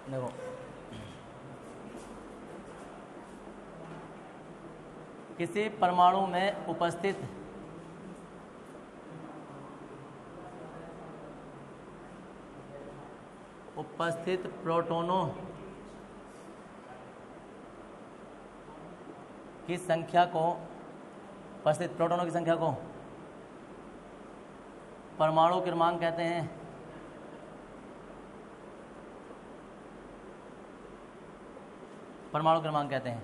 देखो किसी परमाणु में उपस्थित प्रोटॉनों की संख्या को परमाणु क्रमांक कहते हैं।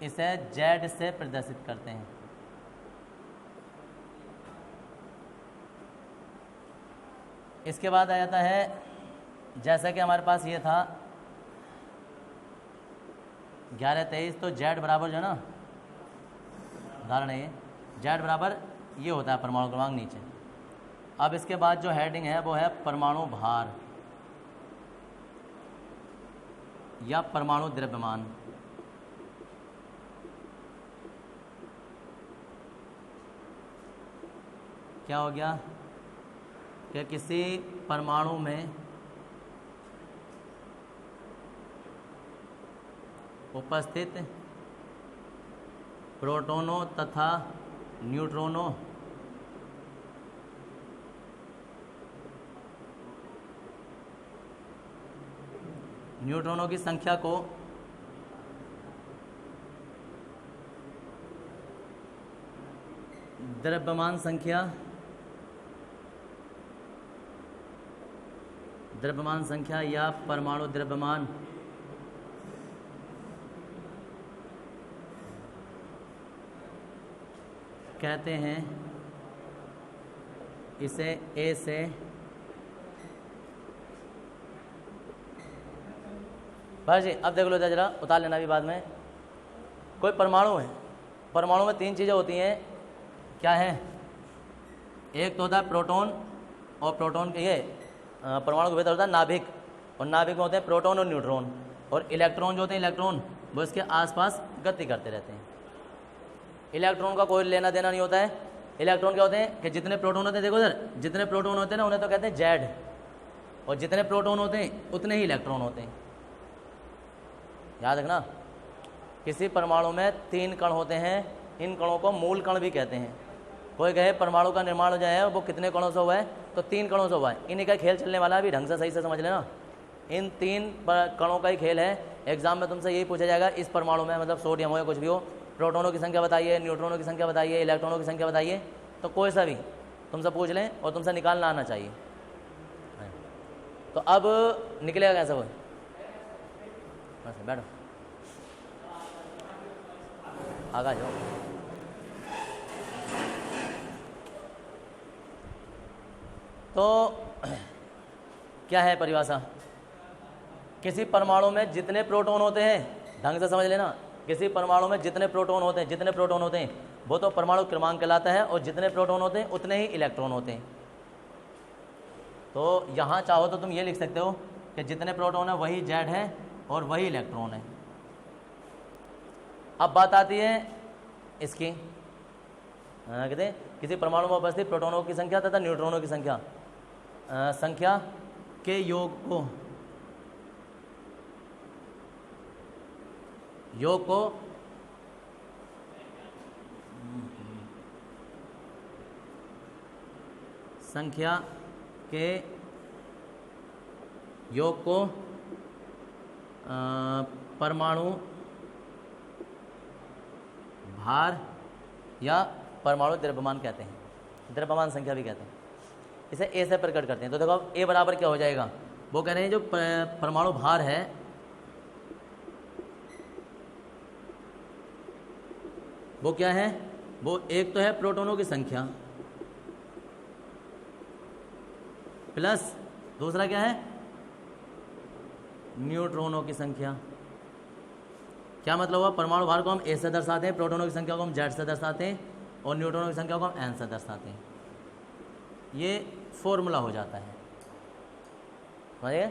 इसे Z से प्रदर्शित करते हैं। इसके बाद आ जाता है, जैसा कि हमारे पास ये था 1123, तो Z बराबर जो है ना, उदाहरण है ये, Z बराबर ये होता है परमाणु क्रमांक नीचे। अब इसके बाद जो हेडिंग है वो है परमाणु भार या परमाणु द्रव्यमान। क्या हो गया कि किसी परमाणु में उपस्थित प्रोटॉनों तथा न्यूट्रॉनों की संख्या को द्रव्यमान संख्या या परमाणु द्रव्यमान कहते हैं। इसे ए से भाई जी अब देख लो जरा, उतार लेना भी बाद में। कोई परमाणु है, परमाणु में तीन चीज़ें होती हैं। क्या है? एक तो होता है प्रोटॉन, और प्रोटॉन के ये परमाणु के भीतर होता है नाभिक, और नाभिक में होते हैं प्रोटॉन और न्यूट्रॉन, और इलेक्ट्रॉन जो होते हैं इलेक्ट्रॉन वो इसके आसपास गति करते रहते हैं। इलेक्ट्रॉन का कोई लेना देना नहीं होता है। इलेक्ट्रॉन क्या होते हैं कि जितने प्रोटॉन होते हैं, देखो सर, जितने प्रोटॉन होते हैं ना उन्हें तो कहते हैं जेड, और जितने प्रोटॉन होते हैं उतने ही इलेक्ट्रॉन होते हैं। याद रखना, किसी परमाणु में 3 कण होते हैं, इन कणों को मूल कण भी कहते हैं। कोई कहे परमाणु का निर्माण जो है वो कितने कणों से हुआ है, तो 3 कणों से हुआ है। इन्हीं का खेल चलने वाला है, अभी ढंग से सही से समझ लेना। इन 3 कणों का ही खेल है। एग्जाम में तुमसे यही पूछा जाएगा, इस परमाणु में मतलब सोडियम हो या कुछ भी हो, प्रोटॉनों की संख्या बताइए, न्यूट्रॉनों की संख्या बताइए, इलेक्ट्रॉनों की संख्या बताइए। तो कोई सा भी तुमसे पूछ लें और तुमसे निकालना आना चाहिए। तो अब निकलेगा कैसे वो? बैठो, आगा जाओ। तो क्या है परिभाषा? किसी परमाणु में जितने प्रोटॉन होते हैं, ढंग से समझ लेना, किसी परमाणु में जितने प्रोटॉन होते हैं वो तो परमाणु क्रमांक कहलाता है, और जितने प्रोटॉन होते हैं उतने ही इलेक्ट्रॉन होते हैं। तो यहाँ चाहो तो तुम ये लिख सकते हो कि जितने प्रोटॉन है वही जेड है और वही इलेक्ट्रॉन है। अब बात आती है इसकी, कहते हैं किसी परमाणु में उपस्थित प्रोटॉनों की संख्या तथा न्यूट्रॉनों की संख्या के योग को संख्या के योग को परमाणु भार या परमाणु द्रव्यमान कहते हैं, द्रव्यमान संख्या भी कहते हैं। इसे ए से प्रकट करते हैं। तो देखो अब ए बराबर क्या हो जाएगा? वो कह रहे हैं जो परमाणु भार है वो क्या है? वो एक तो है प्रोटॉनों की संख्या प्लस दूसरा क्या है? न्यूट्रॉनों की संख्या। क्या मतलब हुआ? परमाणु भार को हम ए से दर्शाते हैं, प्रोटॉनों की संख्या को हम जेड से दर्शाते हैं, और न्यूट्रॉनों की संख्या को हम एन से दर्शाते हैं। ये फॉर्मूला हो जाता है। समझिए,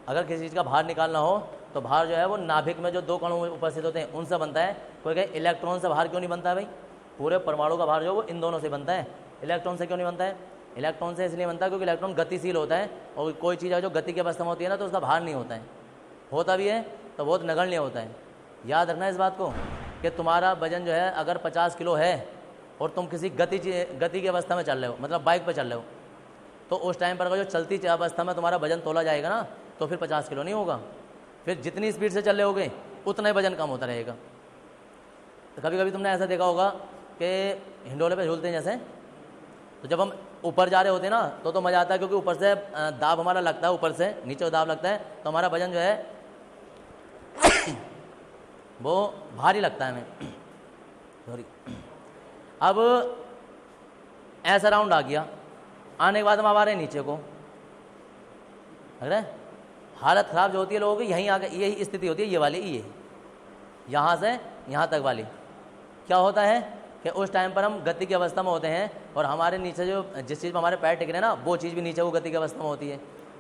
अगर किसी चीज़ का भार निकालना हो तो भार जो है वो नाभिक में जो 2 कण उपस्थित होते हैं उनसे बनता है। कोई कहे इलेक्ट्रॉन से भार क्यों नहीं बनता है? भाई पूरे परमाणु का भार जो वो इन दोनों से बनता है, इलेक्ट्रॉन से क्यों नहीं बनता है? इलेक्ट्रॉन से इसलिए बनता है क्योंकि इलेक्ट्रॉन गतिशील होता है, और कोई चीज़ है जो गति की अवस्था में होती है ना तो उसका भार नहीं होता है, होता भी है तो बहुत नगण्य होता है। याद रखना इस बात को कि तुम्हारा वजन जो है अगर 50 किलो है और तुम किसी गति की अवस्था में चल रहे हो, मतलब बाइक पर चल रहे हो, तो उस टाइम पर अगर जो चलती अवस्था में तुम्हारा वजन तोला जाएगा ना तो फिर 50 किलो नहीं होगा, फिर जितनी स्पीड से चल रहे होगे उतना ही वजन कम होता रहेगा। तो कभी कभी तुमने ऐसा देखा होगा कि हिंडोले पे झूलते हैं जैसे, तो जब हम ऊपर जा रहे होते हैं ना तो मज़ा आता है, क्योंकि ऊपर से दाब हमारा लगता है, ऊपर से नीचे दाब लगता है तो हमारा वजन जो है वो भारी लगता है हमें। सॉरी। अब ऐसा राउंड आ गया, आने के बाद हम आ रहे हैं नीचे को, अरे हालत ख़राब जो होती है लोगों की, यहीं आगे यही स्थिति होती है, ये वाली, ये यहाँ से यहाँ तक वाली। क्या होता है कि उस टाइम पर हम गति की अवस्था में होते हैं और हमारे नीचे जो जिस चीज़ में हमारे पैर टिक रहे हैं ना वो चीज़ भी नीचे वो गति की अवस्था में होती है,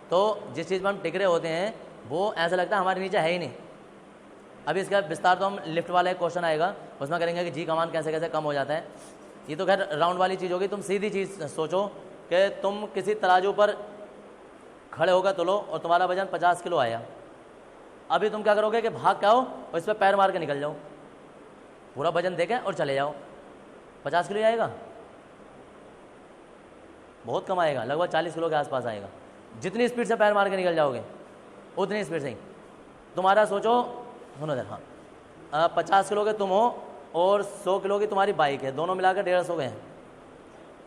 तो जिस चीज़ में हम टिक रहे होते हैं वो ऐसा लगता है हमारे नीचे है ही नहीं। अभी इसका विस्तार तो हम लिफ्ट वाला एक क्वेश्चन आएगा उसमें करेंगे कि जी कमान कैसे कैसे कम हो जाता है। ये तो खैर राउंड वाली चीज़ होगी। तुम सीधी चीज़ सोचो कि तुम किसी तराजू पर खड़े होकर तुलो और तुम्हारा वजन 50 किलो आया, अभी तुम क्या करोगे कि भाग के आओ और इस पर पैर मार के निकल जाओ, पूरा वजन देके और चले जाओ, 50 किलो आएगा? बहुत कम आएगा, लगभग 40 किलो के आसपास आएगा। जितनी स्पीड से पैर मार के निकल जाओगे उतनी स्पीड से ही तुम्हारा, सोचो सुनो इधर, हाँ 50 किलो के तुम हो और 100 किलो की तुम्हारी बाइक है, दोनों मिलाकर 150 गए हैं।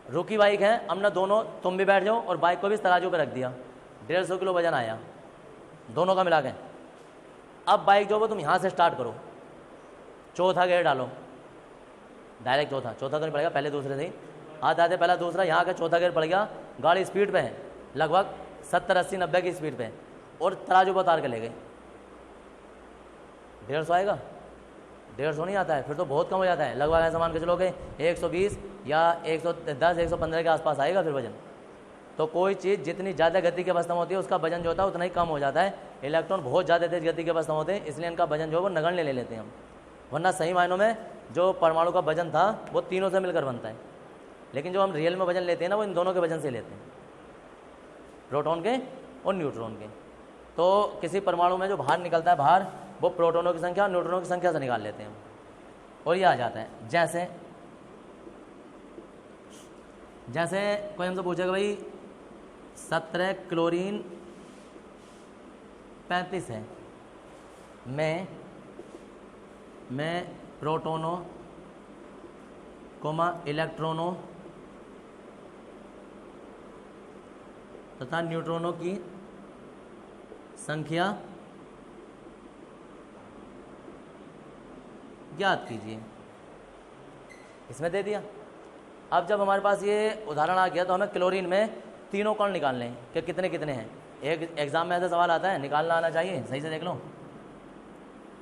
रुकी बाइक है, हमने दोनों, तुम भी बैठ जाओ और बाइक को भी तराजू पे रख दिया, 150 किलो वजन आया दोनों का मिला के। अब बाइक जो वो तुम यहाँ से स्टार्ट करो, चौथा गेयर डालो, डायरेक्ट चौथा तो नहीं पड़ेगा, पहले दूसरे से ही आते आते पहला दूसरा, यहाँ का चौथा गेयर पड़ गया, गाड़ी स्पीड पे है लगभग 70 80 90 की स्पीड पे, और तराजू पर उतार के ले गए, 150 आएगा? 150 नहीं आता है, फिर तो बहुत कम हो जाता है, लगभग ऐसा मान के चलोगे 120 या 110 115 के आसपास आएगा फिर वजन। तो कोई चीज़ जितनी ज़्यादा गति की अवस्था में होती है उसका वजन जो होता है उतना ही कम हो जाता है। इलेक्ट्रॉन बहुत ज़्यादा तेज गति की अवस्था में होते हैं, इसलिए इनका वजन जो है वो नगण्य ले लेते हैं हम, वरना सही मायनों में जो परमाणु का वजन था वो तीनों से मिलकर बनता है, लेकिन जो हम रियल में वजन लेते हैं ना वो इन दोनों के वजन से लेते हैं, प्रोटॉन के और न्यूट्रॉन के। तो किसी परमाणु में जो बाहर निकलता है बाहर, वो प्रोटॉनों की संख्या और न्यूट्रॉनों की संख्या से निकाल लेते हैं हम, और ये आ जाता है। जैसे कोई हमसे पूछेगा भाई 17 क्लोरीन 35 है, मैं प्रोटोनों कोमा इलेक्ट्रॉनों तथा न्यूट्रॉनों की संख्या ज्ञात कीजिए, इसमें दे दिया। अब जब हमारे पास ये उदाहरण आ गया तो हमें क्लोरीन में तीनों कण निकालने हैं कि कितने कितने हैं। एक एग्जाम में ऐसा सवाल आता है, निकालना आना चाहिए, सही से देख लो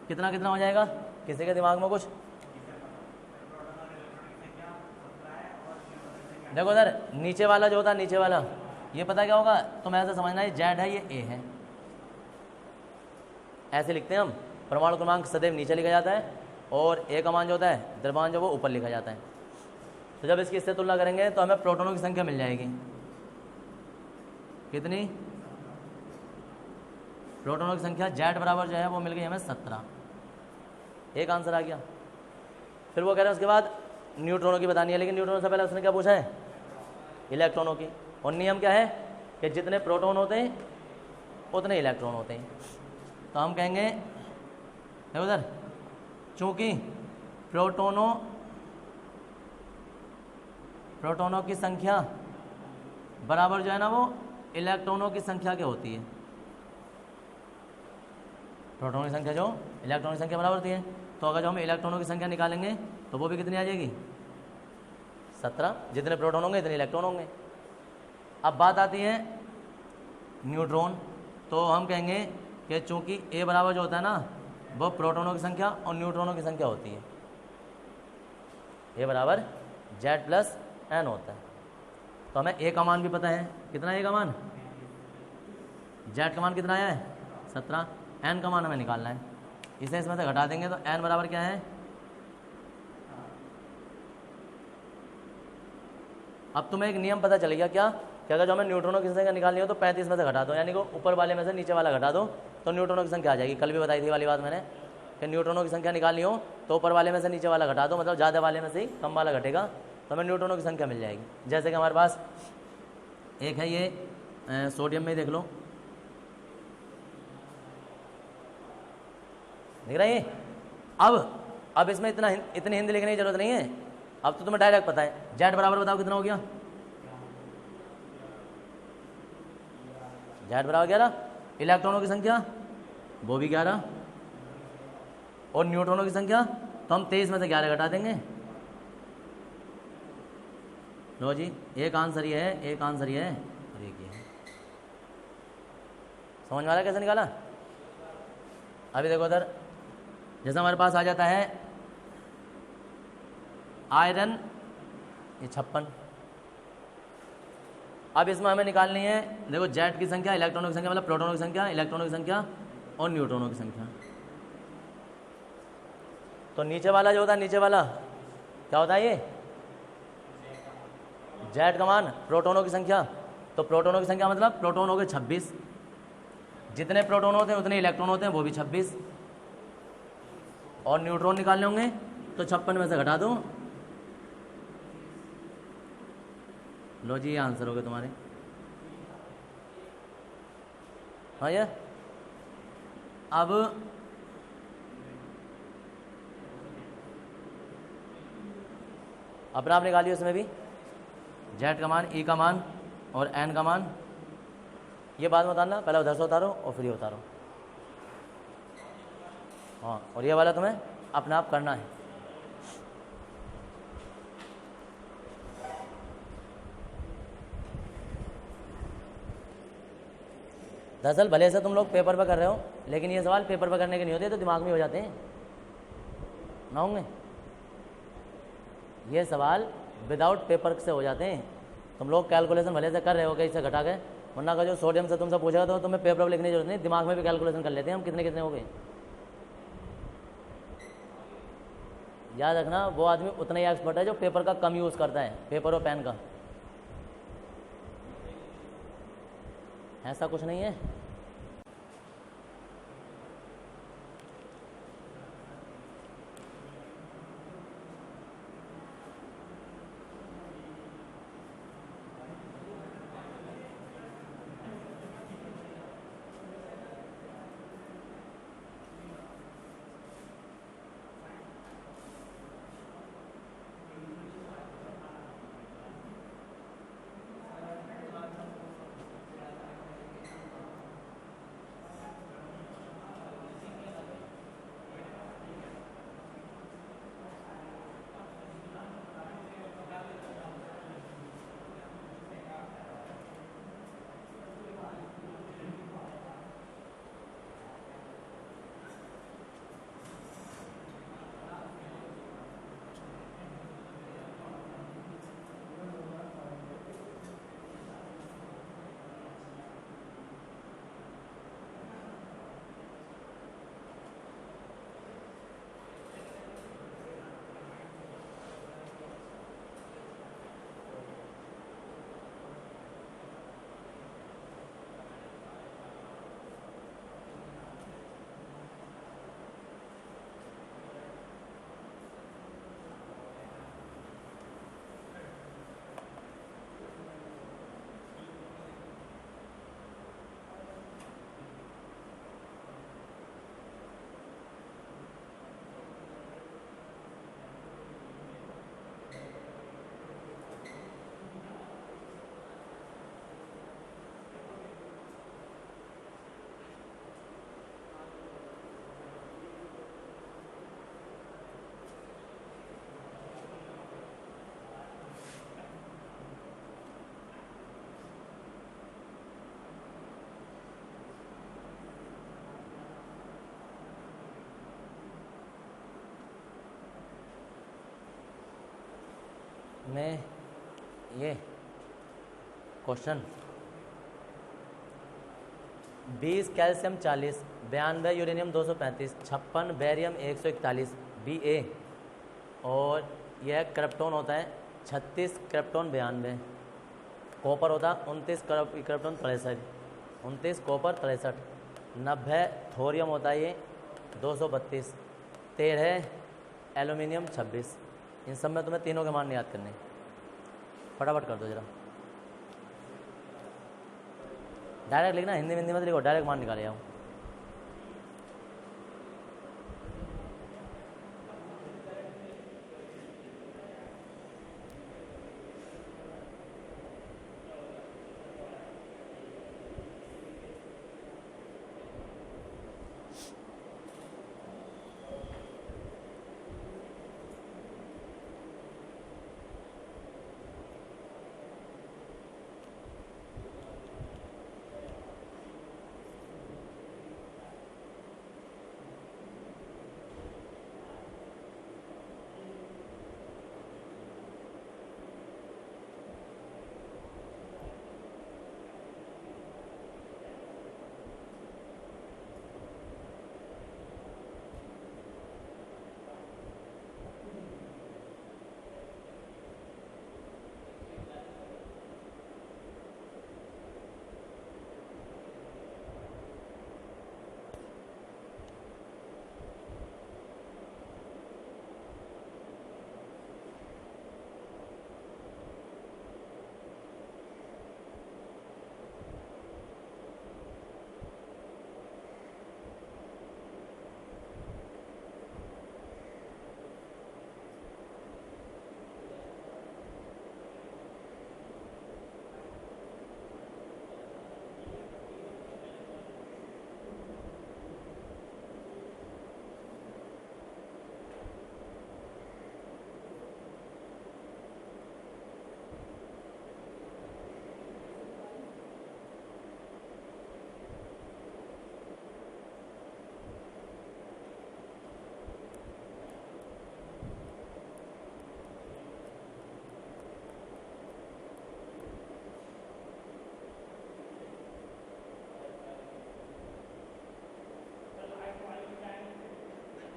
कितना कितना हो जाएगा, किसी के दिमाग में कुछ? देखो उधर नीचे वाला जो होता है, नीचे वाला ये पता क्या होगा, तुम्हें ऐसा समझना है जेड है, ये ए है, ऐसे लिखते हैं हम। परमाणु क्रमांक सदैव नीचे लिखा जाता है और ए का मान जो होता है, द्रव्यमान जो वो ऊपर लिखा जाता है। तो जब इसकी इससे तुलना करेंगे तो हमें प्रोटॉनों की संख्या मिल जाएगी, कितनी? प्रोटॉनों की संख्या जेड बराबर जो है वो मिल गई हमें 17, एक आंसर आ गया। फिर वो कह रहे हैं उसके बाद न्यूट्रॉनों की बतानी है, लेकिन न्यूट्रॉनों से पहले उसने क्या पूछा है? इलेक्ट्रॉनों की। और नियम क्या है कि जितने प्रोटॉन होते हैं उतने इलेक्ट्रॉन होते हैं। तो हम कहेंगे है उधर, चूँकि प्रोटॉनों की संख्या बराबर जो है ना वो इलेक्ट्रॉनों की संख्या के होती है, प्रोटॉनों की संख्या जो इलेक्ट्रॉनों की संख्या बराबर होती है। तो अगर जो हम इलेक्ट्रॉनों की संख्या निकालेंगे तो वो भी कितनी आ जाएगी? 17। जितने प्रोटॉन होंगे इतने इलेक्ट्रॉन होंगे। अब बात आती है न्यूट्रॉन, तो हम कहेंगे कि चूंकि ए बराबर जो होता है ना वो प्रोटॉनों की संख्या और न्यूट्रॉनों की संख्या होती है, ए बराबर जेड प्लस एन होता है। तो हमें ए का मान भी पता है, कितना है ए का मान? जेड का मान कितना आया है? 17। एन का मान हमें निकालना है, इसे इसमें से घटा देंगे तो एन बराबर क्या है? अब तुम्हें एक नियम पता चल गया क्या कि अगर जो हमें न्यूट्रॉनों की संख्या निकालनी हो तो 35 में से घटा दो, यानी कि ऊपर वाले में से नीचे वाला घटा दो तो न्यूट्रॉनों की संख्या आ जाएगी। कल भी बताई थी वाली बात मैंने कि न्यूट्रॉनों की संख्या निकालनी हो तो ऊपर वाले में से नीचे वाला घटा दो, मतलब ज़्यादा वाले में से ही कम वाला घटेगा तो हमें न्यूट्रॉनों की संख्या मिल जाएगी। जैसे कि हमारे पास एक है ये सोडियम में देख लो, देख रहे हैं। अब इसमें इतनी हिंदी लिखने की जरूरत नहीं है, अब तो तुम्हें डायरेक्ट पता है। जेड बराबर बताओ कितना हो गया, जेड बराबर 11, इलेक्ट्रॉनों की संख्या वो भी 11 और न्यूट्रॉनों की संख्या तो हम 23 में से 11 घटा देंगे। लो जी, एक आंसर ये है, एक आंसर ये है और एक ये है। समझ में आ रहा है कैसे निकाला? अभी देखो उधर, जैसे हमारे पास आ जाता है आयरन ये 56। अब इसमें हमें निकालनी है, देखो जेड की संख्या, इलेक्ट्रॉनों की संख्या मतलब प्रोटॉनों की संख्या, इलेक्ट्रॉनों की संख्या और न्यूट्रॉनों की संख्या। तो नीचे वाला जो होता है, नीचे वाला क्या होता है, ये जेड का मान प्रोटॉनों की संख्या, तो प्रोटॉनों की संख्या मतलब प्रोटॉन हो गए 26, जितने प्रोटॉन होते हैं उतने इलेक्ट्रॉन होते हैं वो भी 26, और न्यूट्रॉन निकालने होंगे तो 56 में से घटा दो। लो जी, ये आंसर हो गए तुम्हारे। हाँ ये अब अपना आप निकालिए, उसमें भी जेड का मान, ई का मान और एन का मान। ये बाद में उतारना, पहले उधर से उतारो और फिर ये उतारो। हाँ, और ये वाला तुम्हें अपना आप करना है। दरअसल भले से तुम लोग पेपर पर कर रहे हो, लेकिन ये सवाल पेपर पर करने के नहीं होते, तो दिमाग में हो जाते हैं ना होंगे। ये सवाल विदाउट पेपर से हो जाते हैं। तुम लोग कैलकुलेशन भले से कर रहे हो कि इससे घटा के, वरना का जो सोडियम से तुमसे पूछेगा तो तुम्हें पेपर पर लिखने की जरूरत नहीं, दिमाग में भी कैलकुलेशन कर लेते हैं हम कितने कितने हो गए। याद रखना, वो आदमी उतना ही एक्सपर्ट है जो पेपर का कम यूज़ करता है, पेपर और पेन का। ऐसा कुछ नहीं है। में ये question 20 calcium 40, 92 uranium 235, 56 barium 141 BA, और यह क्रिप्टॉन होता है 36 क्रिप्टॉन 92, कॉपर होता 29 क्रिप्टॉन 63, 29 कॉपर 63, 90 थोरियम होता है ये 232, 13 एल्यूमिनियम 26। इन सब में तुम्हें तीनों के मान याद करने, फटाफट कर दो जरा। डायरेक्ट लिखना, हिंदी में मत लिखो, डायरेक्ट मान निकाले आओ।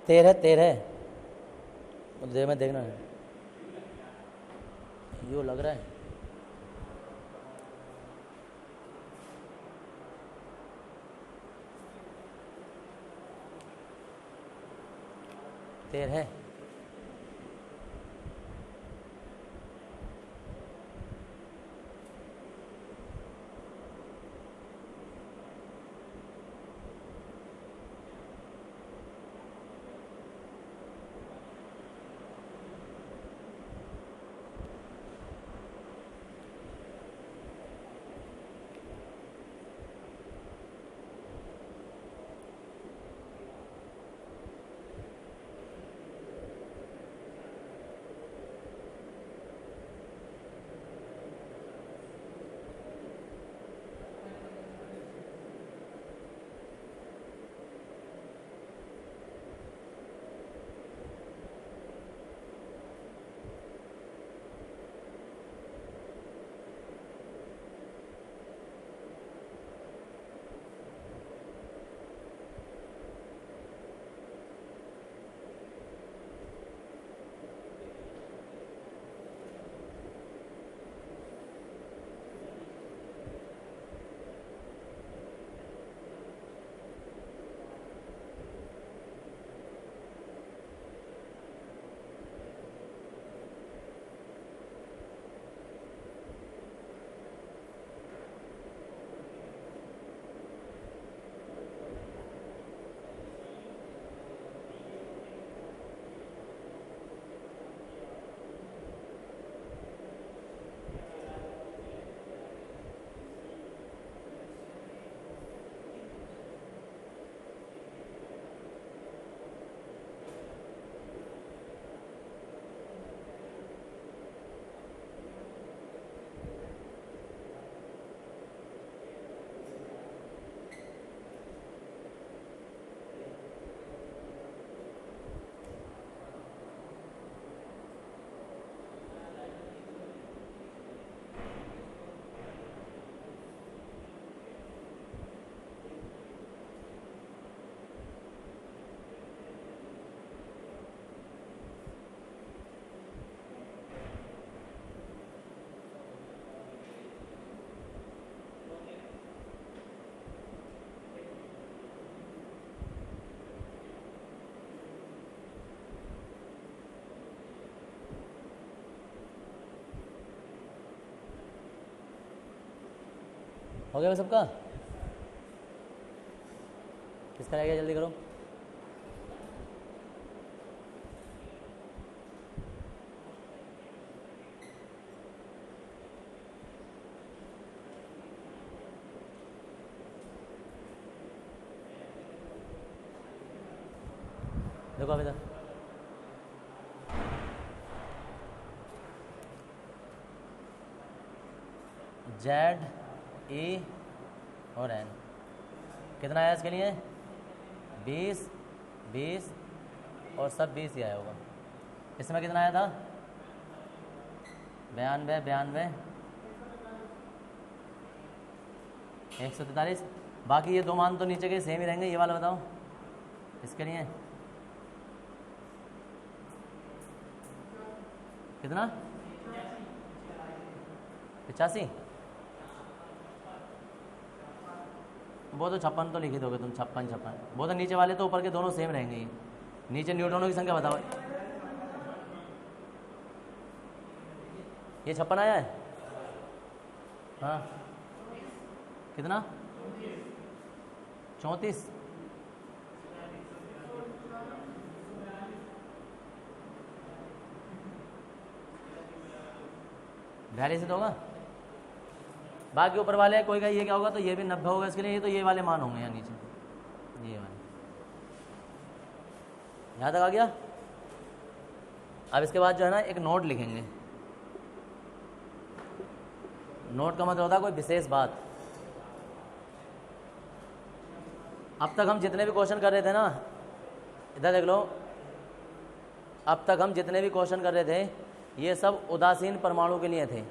तेरह दे में देखना है, यो लग रहा है। तेरह हो गया सबका? किसका रह गया? जल्दी करो। देखो अब इधर, जेड ई और एन कितना आया इसके लिए? 20 20 और सब 20 ही आया होगा। इसमें कितना आया था? 92 92 143। बाकी ये दो मान तो नीचे के सेम ही रहेंगे। ये वाला बताओ इसके लिए कितना? 85। वो तो 56 तो लिखी दोगे तुम, 56 56। वो तो नीचे वाले तो ऊपर के दोनों सेम रहेंगे। ये नीचे न्यूट्रॉनों की संख्या बताओ। ये 56 आया है। हाँ कितना? 34। बयालीस से तो होगा। बाकी ऊपर वाले कोई का ये क्या होगा तो ये भी 90 होगा इसके लिए। ये तो ये वाले मान होंगे यहाँ नीचे, ये वाले। यहाँ तक आ गया। अब इसके बाद जो है ना एक नोट लिखेंगे। नोट का मतलब होता है कोई विशेष बात। अब तक हम जितने भी क्वेश्चन कर रहे थे ना, इधर देख लो, अब तक हम जितने भी क्वेश्चन कर रहे थे ये सब उदासीन परमाणु के लिए थे।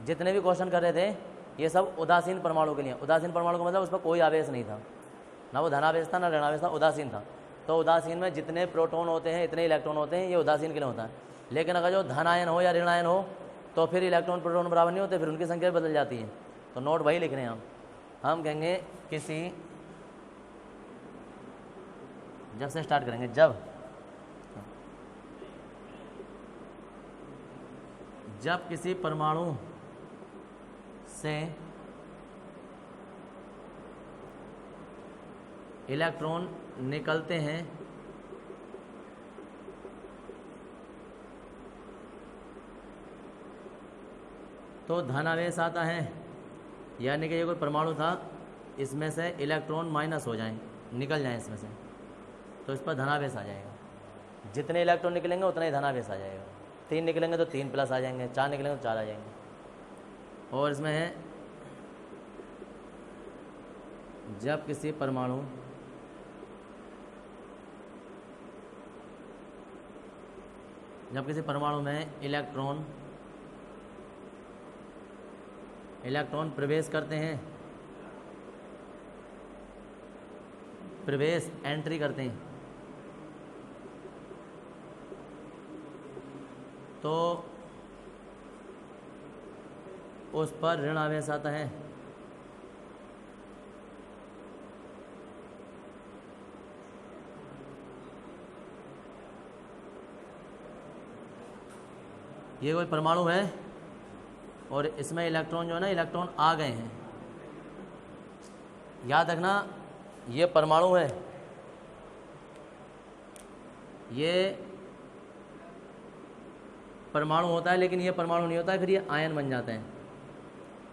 जितने भी क्वेश्चन कर रहे थे ये सब उदासीन परमाणु के लिए। उदासीन परमाणु का मतलब उस पर कोई आवेश नहीं था, ना वो धनावेश था ना ऋणावेश था, उदासीन था। तो उदासीन में जितने प्रोटॉन होते हैं इतने इलेक्ट्रॉन होते हैं, ये उदासीन के लिए होता है। लेकिन अगर जो धन आयन हो या ऋण आयन हो तो फिर इलेक्ट्रॉन प्रोटॉन बराबर नहीं होते, फिर उनकी संख्या बदल जाती है। तो नोट वही लिख रहे हैं हम कहेंगे किसी, जब से स्टार्ट करेंगे, जब किसी परमाणु से इलेक्ट्रॉन निकलते हैं तो धनावेश आता है। यानी कि ये कोई परमाणु था, इसमें से इलेक्ट्रॉन माइनस हो जाएं, निकल जाएं इसमें से, तो इस पर धनावेश आ जाएगा। जितने इलेक्ट्रॉन निकलेंगे उतना ही धनावेश आ जाएगा। 3 निकलेंगे तो 3 प्लस आ जाएंगे, 4 निकलेंगे तो 4 आ जाएंगे। और इसमें है जब किसी परमाणु में इलेक्ट्रॉन प्रवेश करते हैं, एंट्री करते हैं, तो उस पर ऋण आवेश आता है। ये कोई परमाणु है और इसमें इलेक्ट्रॉन जो है ना, इलेक्ट्रॉन आ गए हैं। याद रखना ये परमाणु है, ये परमाणु होता है, लेकिन ये परमाणु नहीं होता है, फिर ये आयन बन जाते हैं,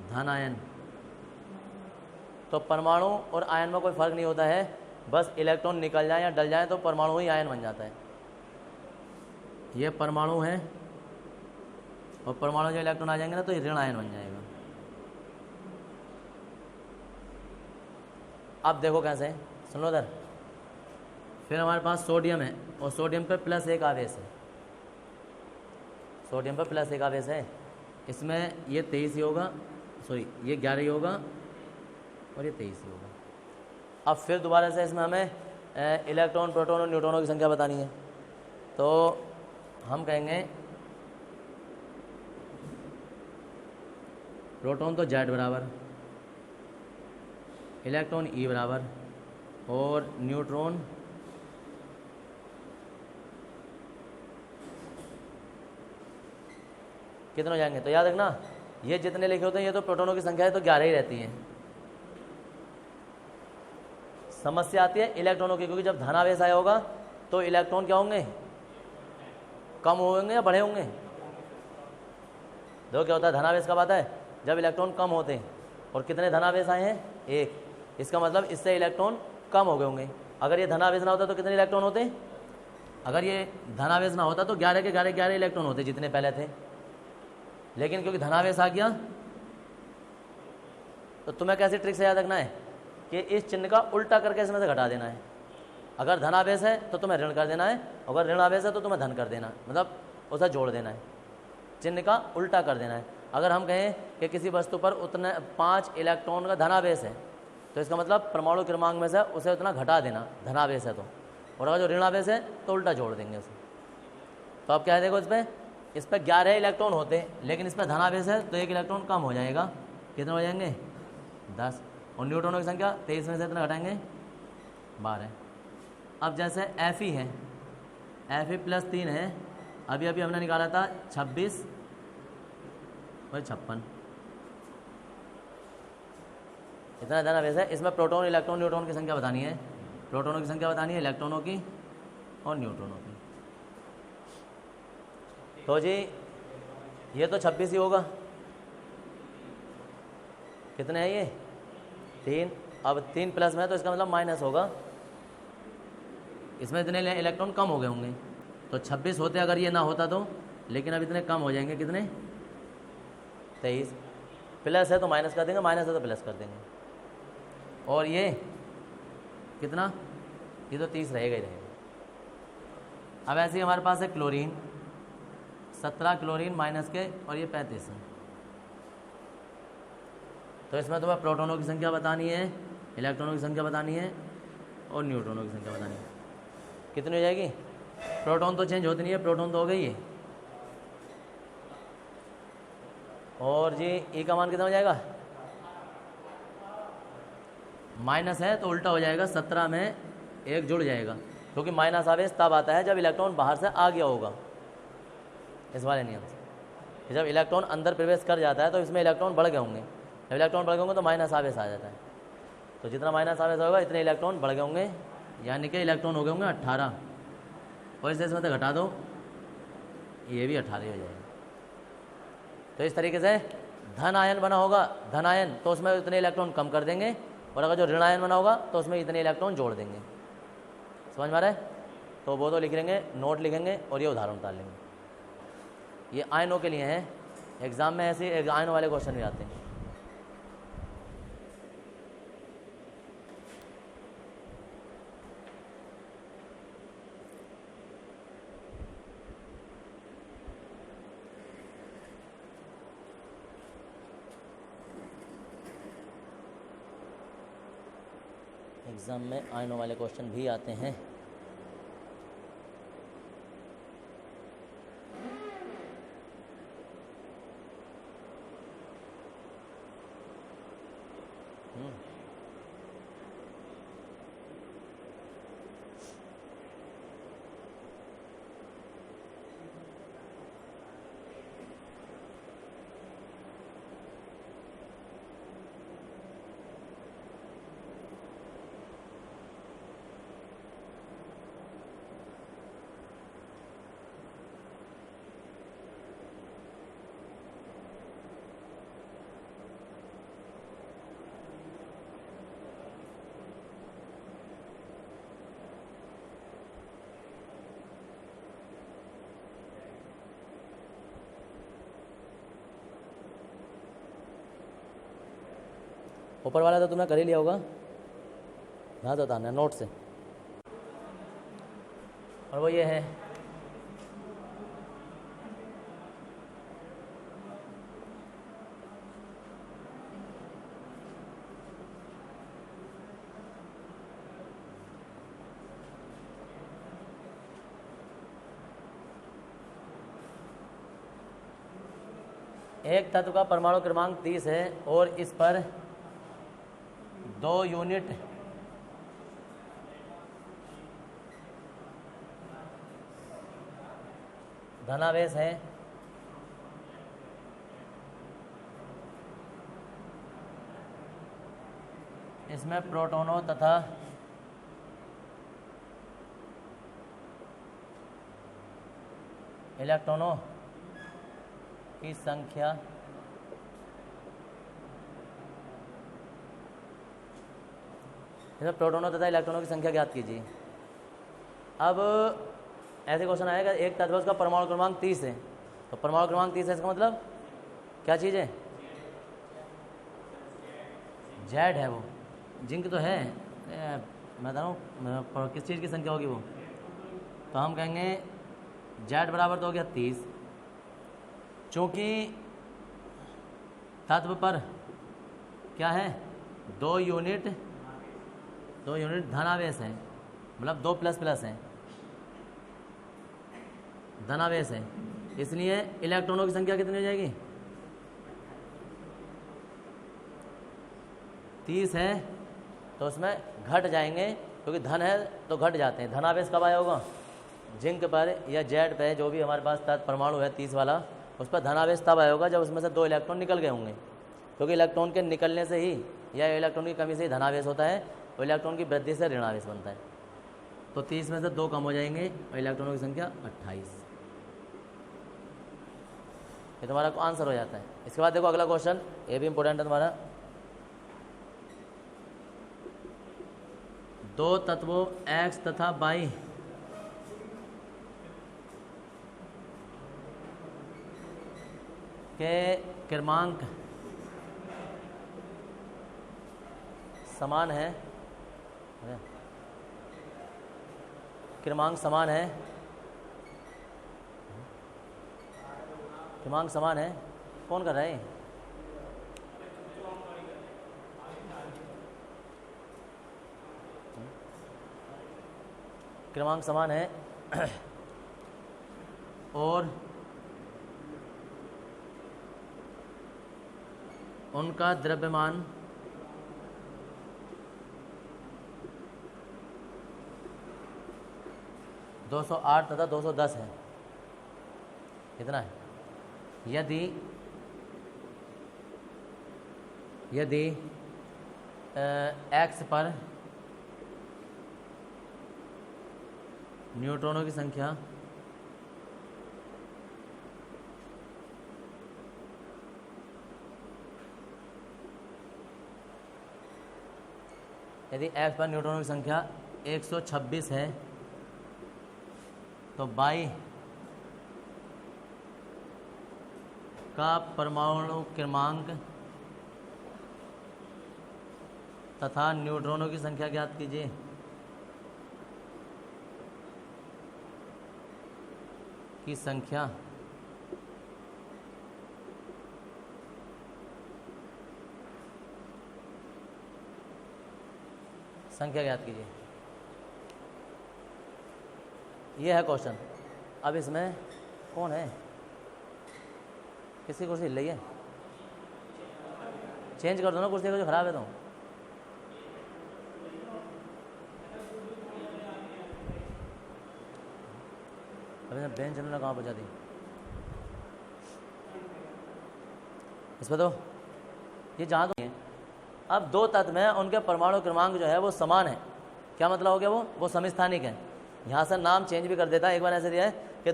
धन आयन। तो परमाणु और आयन में कोई फर्क नहीं होता है, बस इलेक्ट्रॉन निकल जाए या डल जाए तो परमाणु ही आयन बन जाता है। ये परमाणु है और परमाणु जो इलेक्ट्रॉन आ जाएंगे ना तो ये ऋण आयन बन जाएगा। अब देखो कैसे, सुन लो इधर। फिर हमारे पास सोडियम है और सोडियम पे +1 आवेश है। सोडियम पर +1 आवेश है। इसमें ये 23 ही होगा, सॉरी ये 11 ही होगा और ये 23 ही होगा। अब फिर दोबारा से इसमें हमें इलेक्ट्रॉन, प्रोटॉन और न्यूट्रॉनों की संख्या बतानी है। तो हम कहेंगे प्रोटॉन तो Z बराबर, इलेक्ट्रॉन E बराबर और न्यूट्रॉन कितने हो जाएंगे। तो याद रखना ये जितने लिखे होते हैं ये तो प्रोटोनों की संख्या है तो 11 ही रहती है। समस्या आती है इलेक्ट्रॉनों की, क्योंकि जब धनावेश आया होगा तो इलेक्ट्रॉन क्या होंगे, कम होंगे या बड़े होंगे। देखो क्या होता है, धनावेश कब आता है, जब इलेक्ट्रॉन कम होते हैं। और कितने धनावेश आए हैं, एक, इसका मतलब इससे इलेक्ट्रॉन कम हो गए होंगे। अगर ये धनावेश ना होता तो कितने इलेक्ट्रॉन होते, अगर ये धनावेश ना होता तो 11 के 11 इलेक्ट्रॉन होते जितने पहले थे। लेकिन क्योंकि धनावेश आ गया तो तुम्हें कैसे ट्रिक से याद रखना है कि इस चिन्ह का उल्टा करके इसमें से घटा देना है। अगर धनावेश है तो तुम्हें ऋण कर देना है, अगर ऋणावेश है तो तुम्हें धन कर देना, मतलब उसे जोड़ देना है, चिन्ह का उल्टा कर देना है। अगर हम कहें कि किसी वस्तु पर उतने 5 इलेक्ट्रॉन का धनावेश है तो इसका मतलब परमाणु क्रमांक में से उसे उतना घटा देना, धनावेश है तो। और अगर जो ऋणावेश है तो उल्टा जोड़ देंगे उसे। तो अब क्या है, देखो इस पर 11 इलेक्ट्रॉन होते हैं, लेकिन इसमें धनावेश है तो 1 इलेक्ट्रॉन कम हो जाएगा। कितने हो जाएंगे, 10। और न्यूट्रॉनों की संख्या 23 में से इतना घटाएंगे, 12। अब जैसे एफ ई है, एफ ई प्लस 3 है, अभी अभी हमने निकाला था 26 और 56, इतना धनावेश है। इसमें प्रोटॉन इलेक्ट्रॉन न्यूट्रॉन की संख्या बतानी है, प्रोटॉनों की संख्या बतानी है, इलेक्ट्रॉनों की और न्यूट्रॉनों की। तो जी ये तो 26 ही होगा, कितने हैं ये, 3। अब 3 प्लस में है तो इसका मतलब माइनस होगा, इसमें इतने इलेक्ट्रॉन कम हो गए होंगे। तो 26 होते अगर ये ना होता तो, लेकिन अब इतने कम हो जाएंगे, कितने, 23। प्लस है तो माइनस कर देंगे, माइनस है तो प्लस कर देंगे। और ये कितना, ये तो 30 रहेगा ही रहेगा। अब ऐसे ही हमारे पास है क्लोरीन, 17 क्लोरीन माइनस के, और ये 35 है। तो इसमें तुम्हें प्रोटॉनों की संख्या बतानी है, इलेक्ट्रॉनों की संख्या बतानी है और न्यूट्रॉनों की संख्या बतानी है। कितनी हो जाएगी, प्रोटॉन तो चेंज होती नहीं है, प्रोटॉन तो हो गई है। और जी ई का मान कितना हो जाएगा, माइनस है तो उल्टा हो जाएगा, 17 में 1 जुड़ जाएगा, क्योंकि माइनस आवेश तब आता है जब इलेक्ट्रॉन बाहर से आ गया होगा, इस वाले नियम से। जब इलेक्ट्रॉन अंदर प्रवेश कर जाता है तो इसमें इलेक्ट्रॉन बढ़ गए होंगे, जब इलेक्ट्रॉन बढ़ गए होंगे तो माइनस आवेश आ जाता है। तो जितना माइनस आवेश होगा इतने इलेक्ट्रॉन बढ़ गए होंगे, यानी कि इलेक्ट्रॉन हो गए होंगे 18। और इसे इसमें से घटा दो, ये भी 18 हो जाएगा। तो इस तरीके से धन आयन बना होगा, धन आयन तो उसमें इतने इलेक्ट्रॉन कम कर देंगे, और अगर जो ऋण आयन बना होगा तो उसमें इतने इलेक्ट्रॉन जोड़ देंगे। समझ में आ रहा है, तो वो तो लिख लेंगे, नोट लिखेंगे और ये उदाहरण उतार लेंगे। ये आयनों के लिए हैं, एग्जाम में ऐसे आयनों वाले क्वेश्चन भी आते हैं। एग्ज़ाम में आयनों वाले क्वेश्चन भी आते हैं। ऊपर वाला तो तुमने कर ही लिया होगा, यहाँ तो बताना नोट से। और वो ये है, एक तत्व का परमाणु क्रमांक 30 है और इस पर 2 यूनिट धनावेश है इसमें प्रोटोनों तथा इलेक्ट्रॉनों की संख्या इसमें प्रोटोनों तथा इलेक्ट्रॉनों की संख्या ज्ञात कीजिए। अब ऐसे क्वेश्चन आएगा, एक तत्व उसका परमाणु क्रमांक 30 है, तो परमाणु क्रमांक 30 है, इसका मतलब क्या चीज़ है? जेड है। वो जिंक तो है, मैं बता रहा हूँ किस चीज़ की संख्या होगी वो, तो हम कहेंगे जेड बराबर तो हो गया 30, चूँकि तत्व पर क्या है, 2 यूनिट धनावेश है, मतलब 2 प्लस है, धनावेश है, इसलिए इलेक्ट्रॉनों की संख्या कितनी हो जाएगी? 30 है, तो उसमें घट जाएंगे, क्योंकि धन है तो घट जाते हैं। धनावेश कब आया होगा? जिंक पर या जेड पे जो भी हमारे पास तत्व परमाणु है 30 वाला, उस पर धनावेश तब आया होगा जब उसमें से 2 इलेक्ट्रॉन निकल गए होंगे, क्योंकि इलेक्ट्रॉन के निकलने से ही या इलेक्ट्रॉन की कमी से ही धनावेश होता है, और इलेक्ट्रॉन की वृद्धि से ऋणावेश बनता है। तो 30 में से 2 कम हो जाएंगे और इलेक्ट्रॉनों की संख्या 28। ये तुम्हारा आंसर हो जाता है। इसके बाद देखो अगला क्वेश्चन, ये भी इंपॉर्टेंट है तुम्हारा। 2 तत्वों X तथा Y के क्रमांक समान है, क्रमांक समान है, क्रमांक समान है। कौन कर रहा है? क्रमांक समान है और उनका द्रव्यमान 208 तथा 210 है। कितना है? यदि X पर न्यूट्रॉनों की संख्या यदि X पर न्यूट्रॉनों की संख्या 126 है, तो Y का परमाणु क्रमांक तथा न्यूट्रॉनों की संख्या ज्ञात कीजिए। की संख्या ज्ञात कीजिए। ये है क्वेश्चन। अब इसमें कौन है? किसकी कुर्सी हिल रही है? चेंज कर दो ना कुर्सी को, जो खराब है। तो अभी बेंच चलना कहाँ पहुँचा दी? इस पर तो ये जहाँ तो है। अब 2 तत्व हैं, उनके परमाणु क्रमांक जो है वो समान है। क्या मतलब हो गया? वो समस्थानिक है। यहाँ से नाम चेंज भी कर देता है। एक बार ऐसे दिया है कि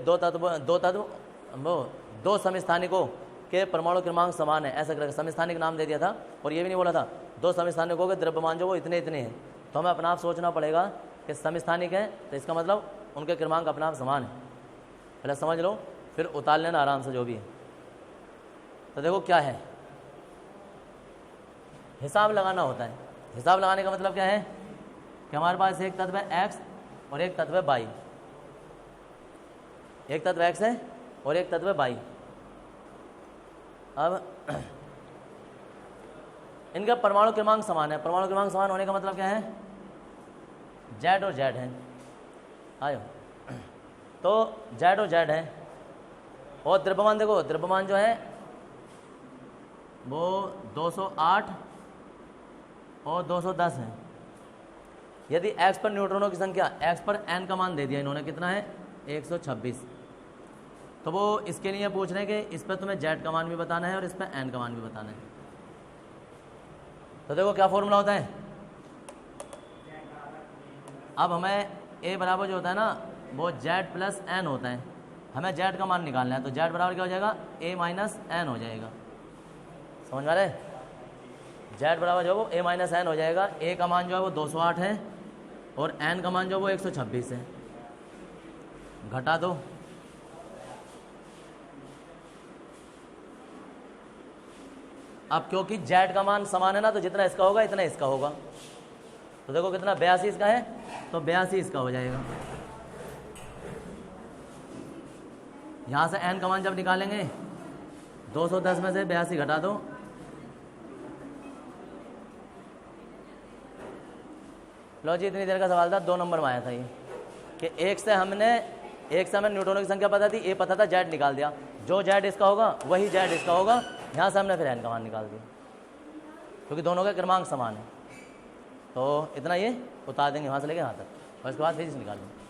दो समस्थानिकों के परमाणु क्रमांक समान है, ऐसा करके समस्थानिक नाम दे दिया था। और ये भी नहीं बोला था 2 समस्थानिकों के द्रव्यमान जो वो इतने हैं। तो हमें अपना आप सोचना पड़ेगा कि समस्थानिक है तो इसका मतलब उनके क्रमांक अपना आप समान है। पहले समझ लो, फिर उतार लेना आराम से जो भी है। तो देखो क्या है, हिसाब लगाना होता है। हिसाब लगाने का मतलब क्या है कि हमारे पास एक तत्व है X और एक तत्व है Y। एक तत्व X है और एक तत्व है Y। अब इनका परमाणु क्रमांक समान है। परमाणु क्रमांक समान होने का मतलब क्या है? Z और Z है। आयो, तो Z और Z है। और द्रव्यमान देखो, द्रव्यमान जो है वो 208 और 210 है। यदि X पर न्यूट्रॉनों की संख्या, X पर N का मान दे दिया इन्होंने, कितना है? 126। तो वो इसके लिए पूछ रहे हैं कि इस पर तुम्हें Z का मान भी बताना है और इस पर N का मान भी बताना है। तो देखो क्या फॉर्मूला होता है, अब हमें ए बराबर जो होता है ना वो जेड प्लस एन होता है, हमें जेड का मान निकालना है, तो जेड बराबर क्या हो जाएगा, ए माइनस एन हो जाएगा। समझ में आ रहा है? जेड बराबर जो है वो ए माइनस एन हो जाएगा। ए का मान जो है वो 208 है और एन का मान जो है वो 126 है, घटा दो। अब क्योंकि जेड का मान समान है ना, तो जितना इसका होगा इतना इसका होगा, तो देखो कितना 82 इसका है, तो 82 इसका हो जाएगा। यहाँ से एन का मान जब निकालेंगे 210 में से 82 घटा दो, लो जी इतनी देर का सवाल था, 2 नंबर में आया था ये कि एक से हमें न्यूट्रॉनों की संख्या पता थी, ए पता था, जेड निकाल दिया, जो जेड इसका होगा वही जेड इसका होगा, यहाँ से हमने फिर एन का मान निकाल दिया क्योंकि दोनों के क्रमांक समान है। तो इतना ये उतार देंगे वहाँ से लेके यहाँ तक और इसके बाद फिजिक्स निकाल देंगे।